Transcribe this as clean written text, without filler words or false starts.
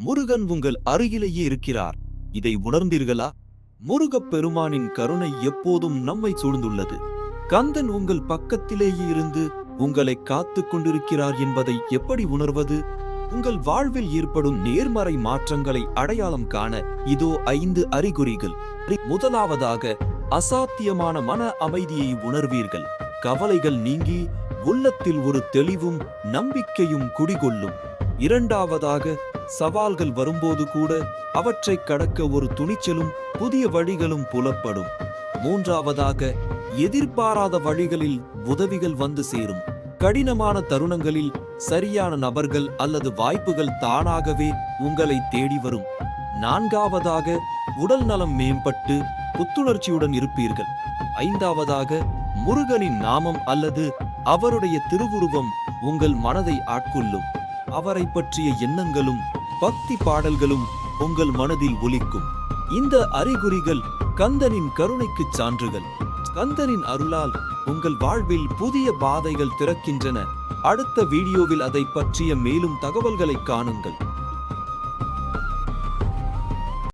முருகன் உங்கள் அருகிலேயே இருக்கிறார். இதை உணர்ந்தீர்களா? முருகப் பெருமானின் கருணை எப்போதும் நம்மை சூழ்ந்துள்ளது. கந்தன் உங்கள் பக்கத்திலேயே இருந்து உங்களை காத்துக் கொண்டிருக்கிறார் என்பதை எப்படி உணர்வது? உங்கள் வாழ்வில் ஏற்படும் நேர்மறை மாற்றங்களை அடையாளம் காண இதோ 5 அறிகுறிகள். முதலாவதாக, அசாத்தியமான மன அமைதியை உணர்வீர்கள். கவலைகள் நீங்கி உள்ளத்தில் ஒரு தெளிவும் நம்பிக்கையும் குடிகொள்ளும். இரண்டாவதாக, சவால்கள் வரும்போது கூட அவற்றை கடக்க ஒரு துணிச்சலும் புதிய வழிகளும் புலப்படும். மூன்றாவதாக, எதிர்பாராத வழிகளில் உதவிகள் வந்து சேரும். கடினமான தருணங்களில் சரியான நபர்கள் அல்லது வாய்ப்புகள் தானாகவே உங்களை தேடி வரும். நான்காவதாக, உடல் நலம் மேம்பட்டு புத்துணர்ச்சியுடன் இருப்பீர்கள். ஐந்தாவதாக, முருகனின் நாமம் அல்லது அவருடைய திருவுருவம் உங்கள் மனதை ஆட்கொள்ளும். அவரை பற்றிய எண்ணங்களும் பக்தி பாடல்களும் உங்கள் மனதில் ஒலிக்கும். இந்த அறிகுறிகள் கந்தனின் கருணைக்கு சான்றுகள். கந்தனின் அருளால் உங்கள் வாழ்வில் புதிய பாதைகள் திறக்கின்றன. அடுத்த வீடியோவில் அதை பற்றிய மேலும் தகவல்களை காணுங்கள்.